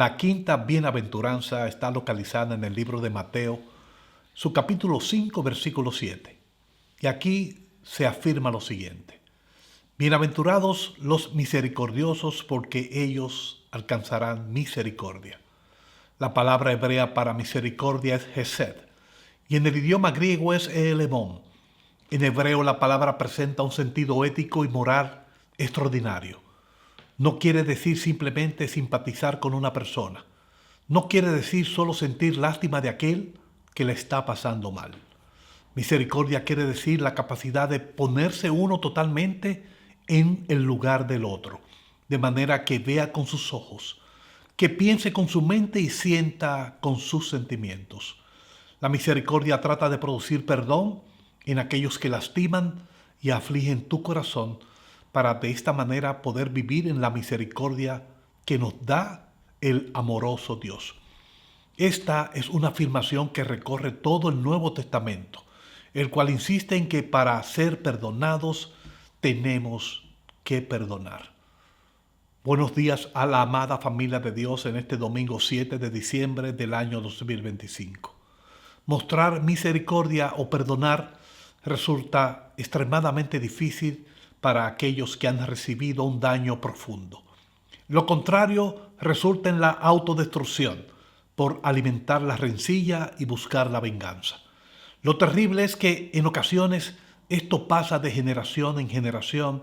La quinta bienaventuranza está localizada en el libro de Mateo, su capítulo 5, versículo 7. Y aquí se afirma lo siguiente: Bienaventurados los misericordiosos, porque ellos alcanzarán misericordia. La palabra hebrea para misericordia es hesed, y en el idioma griego es elemón. En hebreo la palabra presenta un sentido ético y moral extraordinario. No quiere decir simplemente simpatizar con una persona. No quiere decir solo sentir lástima de aquel que le está pasando mal. Misericordia quiere decir la capacidad de ponerse uno totalmente en el lugar del otro, de manera que vea con sus ojos, que piense con su mente y sienta con sus sentimientos. La misericordia trata de producir perdón en aquellos que lastiman y afligen tu corazón, para de esta manera poder vivir en la misericordia que nos da el amoroso Dios. Esta es una afirmación que recorre todo el Nuevo Testamento, el cual insiste en que para ser perdonados tenemos que perdonar. Buenos días a la amada familia de Dios en este domingo 7 de diciembre del año 2025. Mostrar misericordia o perdonar resulta extremadamente difícil para aquellos que han recibido un daño profundo. Lo contrario resulta en la autodestrucción por alimentar la rencilla y buscar la venganza. Lo terrible es que en ocasiones esto pasa de generación en generación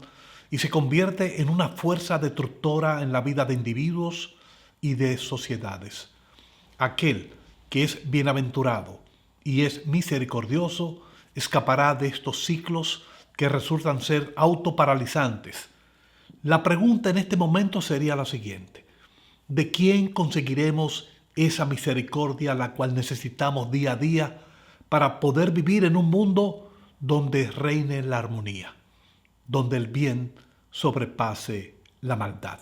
y se convierte en una fuerza destructora en la vida de individuos y de sociedades. Aquel que es bienaventurado y es misericordioso escapará de estos ciclos que resultan ser autoparalizantes. La pregunta en este momento sería la siguiente: ¿de quién conseguiremos esa misericordia la cual necesitamos día a día para poder vivir en un mundo donde reine la armonía, donde el bien sobrepase la maldad?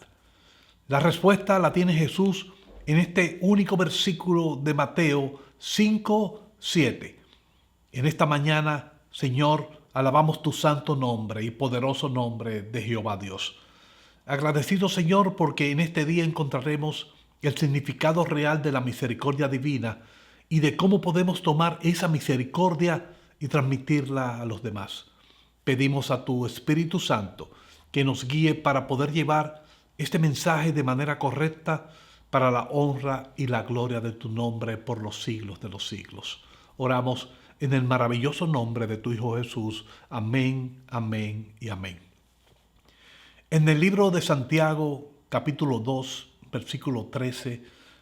La respuesta la tiene Jesús en este único versículo de Mateo 5:7. En esta mañana, Señor, alabamos tu santo nombre y poderoso nombre de Jehová Dios. Agradecido, Señor, porque en este día encontraremos el significado real de la misericordia divina y de cómo podemos tomar esa misericordia y transmitirla a los demás. Pedimos a tu Espíritu Santo que nos guíe para poder llevar este mensaje de manera correcta para la honra y la gloria de tu nombre por los siglos de los siglos. Oramos en el maravilloso nombre de tu Hijo Jesús. Amén, amén y amén. En el libro de Santiago, capítulo 2, versículo 13,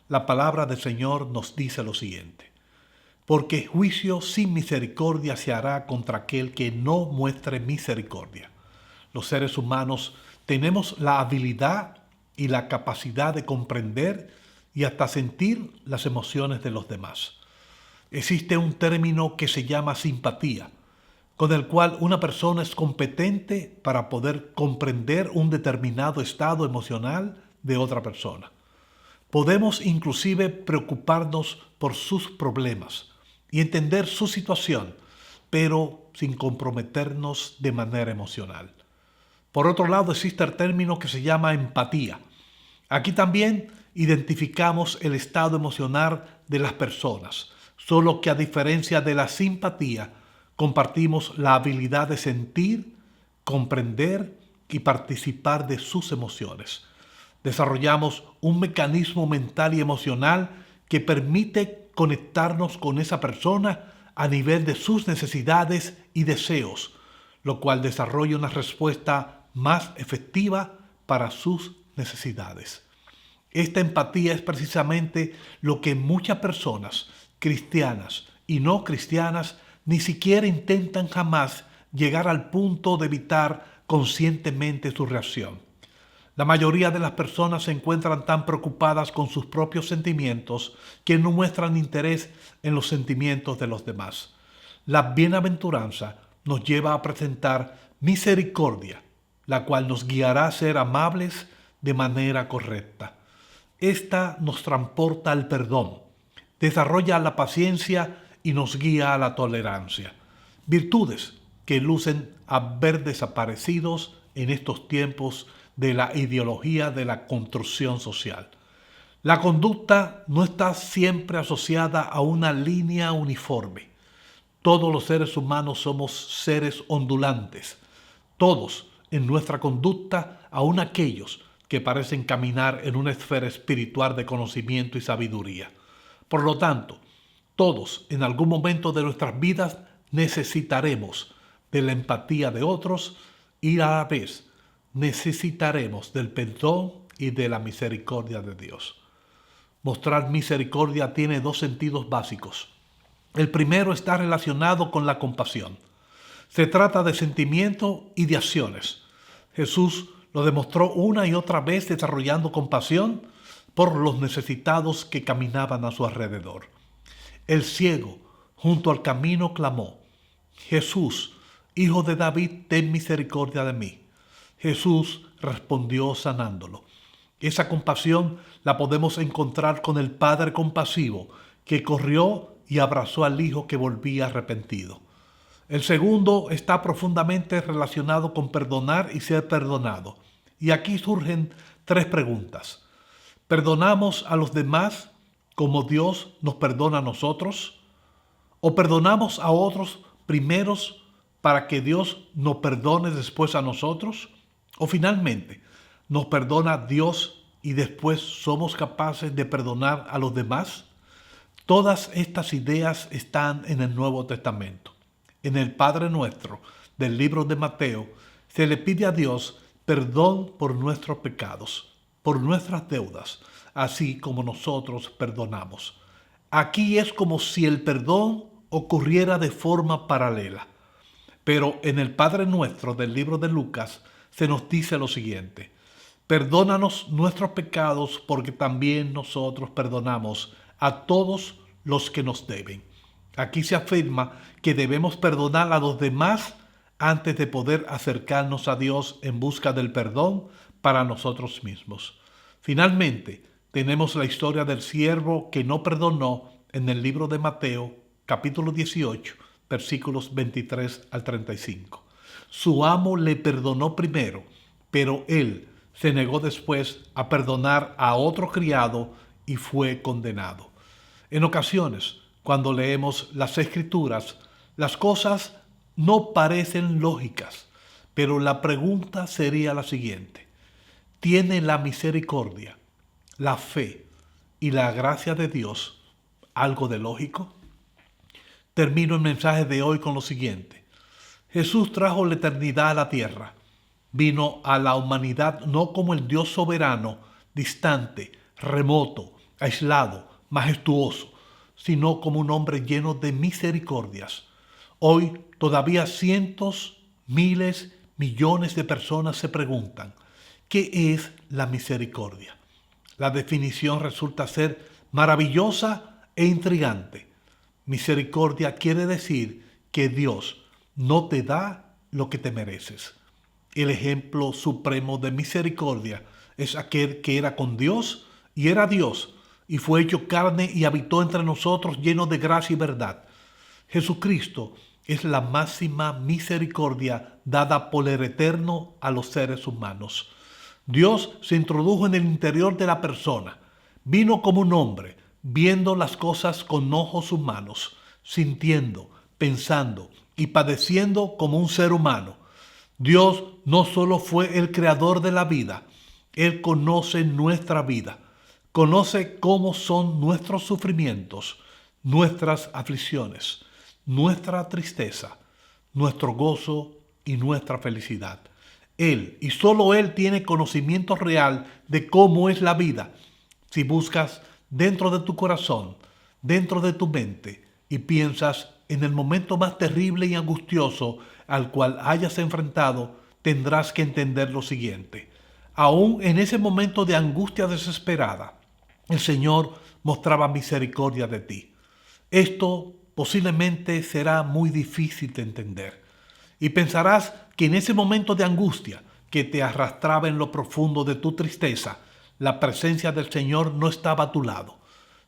la palabra del Señor nos dice lo siguiente: porque juicio sin misericordia se hará contra aquel que no muestre misericordia. Los seres humanos tenemos la habilidad y la capacidad de comprender y hasta sentir las emociones de los demás. Existe un término que se llama simpatía, con el cual una persona es competente para poder comprender un determinado estado emocional de otra persona. Podemos inclusive preocuparnos por sus problemas y entender su situación, pero sin comprometernos de manera emocional. Por otro lado, existe el término que se llama empatía. Aquí también identificamos el estado emocional de las personas, solo que a diferencia de la simpatía, compartimos la habilidad de sentir, comprender y participar de sus emociones. Desarrollamos un mecanismo mental y emocional que permite conectarnos con esa persona a nivel de sus necesidades y deseos, lo cual desarrolla una respuesta más efectiva para sus necesidades. Esta empatía es precisamente lo que muchas personas, cristianas y no cristianas, ni siquiera intentan jamás llegar al punto de evitar conscientemente su reacción. La mayoría de las personas se encuentran tan preocupadas con sus propios sentimientos que no muestran interés en los sentimientos de los demás. La bienaventuranza nos lleva a presentar misericordia, la cual nos guiará a ser amables de manera correcta. Esta nos transporta al perdón, desarrolla la paciencia y nos guía a la tolerancia. Virtudes que lucen haber desaparecidos en estos tiempos de la ideología de la construcción social. La conducta no está siempre asociada a una línea uniforme. Todos los seres humanos somos seres ondulantes. Todos en nuestra conducta, aun aquellos que parecen caminar en una esfera espiritual de conocimiento y sabiduría. Por lo tanto, todos en algún momento de nuestras vidas necesitaremos de la empatía de otros y a la vez necesitaremos del perdón y de la misericordia de Dios. Mostrar misericordia tiene dos sentidos básicos. El primero está relacionado con la compasión. Se trata de sentimiento y de acciones. Jesús lo demostró una y otra vez desarrollando compasión por los necesitados que caminaban a su alrededor. El ciego junto al camino clamó: Jesús, Hijo de David, ten misericordia de mí. Jesús respondió sanándolo. Esa compasión la podemos encontrar con el Padre compasivo que corrió y abrazó al Hijo que volvía arrepentido. El segundo está profundamente relacionado con perdonar y ser perdonado. Y aquí surgen tres preguntas. ¿Perdonamos a los demás como Dios nos perdona a nosotros? ¿O perdonamos a otros primeros para que Dios nos perdone después a nosotros? ¿O finalmente nos perdona Dios y después somos capaces de perdonar a los demás? Todas estas ideas están en el Nuevo Testamento. En el Padre Nuestro del libro de Mateo se le pide a Dios perdón por nuestros pecados, por nuestras deudas, así como nosotros perdonamos. Aquí es como si el perdón ocurriera de forma paralela. Pero en el Padre Nuestro del libro de Lucas se nos dice lo siguiente: perdónanos nuestros pecados porque también nosotros perdonamos a todos los que nos deben. Aquí se afirma que debemos perdonar a los demás antes de poder acercarnos a Dios en busca del perdón para nosotros mismos. Finalmente, tenemos la historia del siervo que no perdonó en el libro de Mateo, capítulo 18, versículos 23 al 35. Su amo le perdonó primero, pero él se negó después a perdonar a otro criado y fue condenado. En ocasiones, cuando leemos las Escrituras, las cosas no parecen lógicas, pero la pregunta sería la siguiente: ¿tiene la misericordia, la fe y la gracia de Dios algo de lógico? Termino el mensaje de hoy con lo siguiente: Jesús trajo la eternidad a la tierra. Vino a la humanidad no como el Dios soberano, distante, remoto, aislado, majestuoso, sino como un hombre lleno de misericordias. Hoy todavía cientos, miles, millones de personas se preguntan: ¿qué es la misericordia? La definición resulta ser maravillosa e intrigante. Misericordia quiere decir que Dios no te da lo que te mereces. El ejemplo supremo de misericordia es aquel que era con Dios y era Dios, y fue hecho carne y habitó entre nosotros lleno de gracia y verdad. Jesucristo es la máxima misericordia dada por el Eterno a los seres humanos. Dios se introdujo en el interior de la persona, vino como un hombre, viendo las cosas con ojos humanos, sintiendo, pensando y padeciendo como un ser humano. Dios no solo fue el creador de la vida, Él conoce nuestra vida, conoce cómo son nuestros sufrimientos, nuestras aflicciones, nuestra tristeza, nuestro gozo y nuestra felicidad. Él y solo Él tiene conocimiento real de cómo es la vida. Si buscas dentro de tu corazón, dentro de tu mente y piensas en el momento más terrible y angustioso al cual hayas enfrentado, tendrás que entender lo siguiente: aún en ese momento de angustia desesperada, el Señor mostraba misericordia de ti. Esto posiblemente será muy difícil de entender. Y pensarás que en ese momento de angustia que te arrastraba en lo profundo de tu tristeza, la presencia del Señor no estaba a tu lado.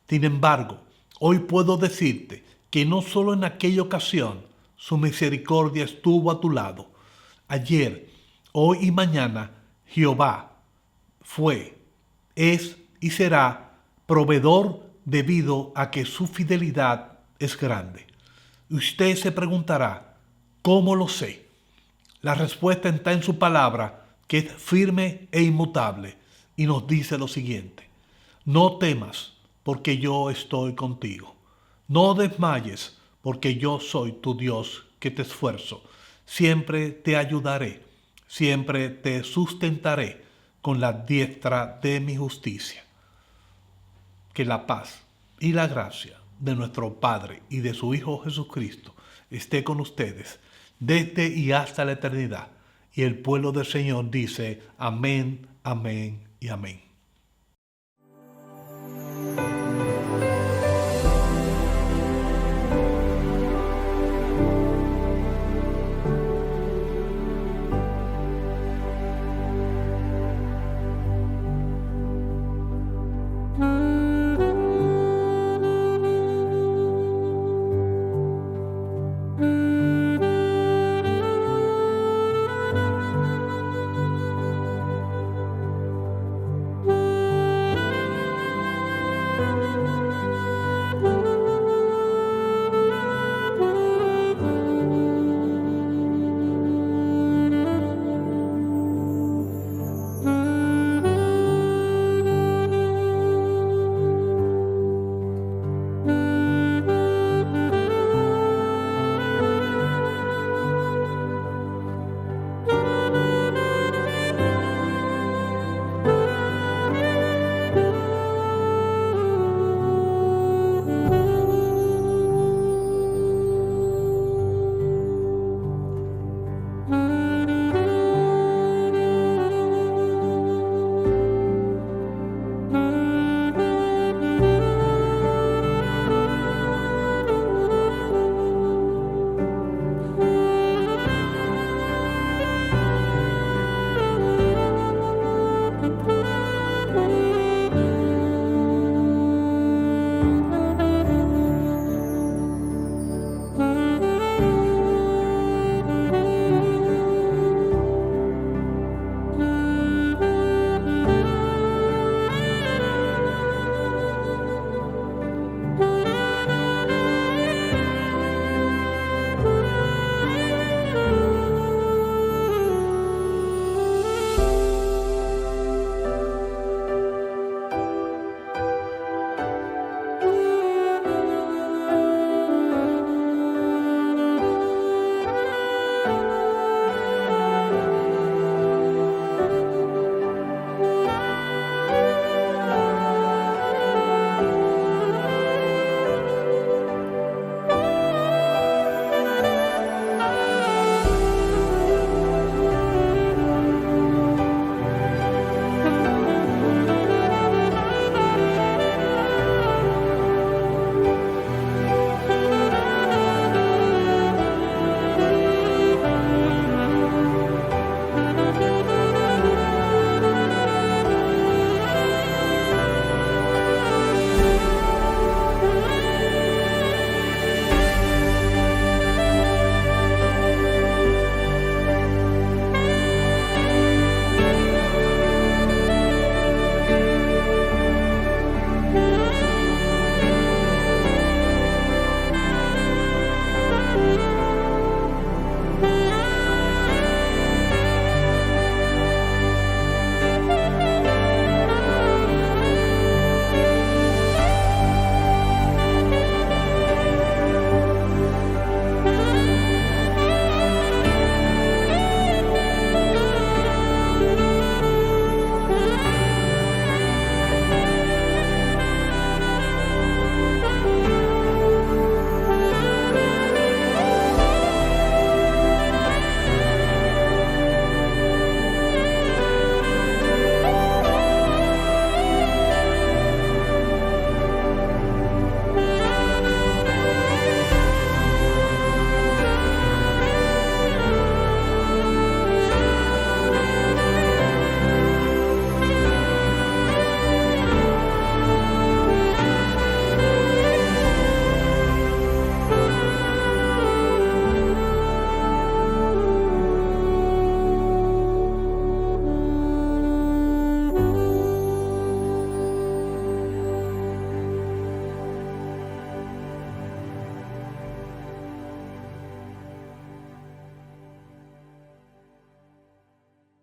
Sin embargo, hoy puedo decirte que no solo en aquella ocasión su misericordia estuvo a tu lado. Ayer, hoy y mañana, Jehová fue, es y será proveedor debido a que su fidelidad es grande. Usted se preguntará, ¿cómo lo sé? La respuesta está en su palabra, que es firme e inmutable, y nos dice lo siguiente: no temas, porque yo estoy contigo. No desmayes, porque yo soy tu Dios que te esfuerzo. Siempre te ayudaré, siempre te sustentaré con la diestra de mi justicia. Que la paz y la gracia de nuestro Padre y de su Hijo Jesucristo esté con ustedes desde y hasta la eternidad. Y el pueblo del Señor dice amén, amén y amén.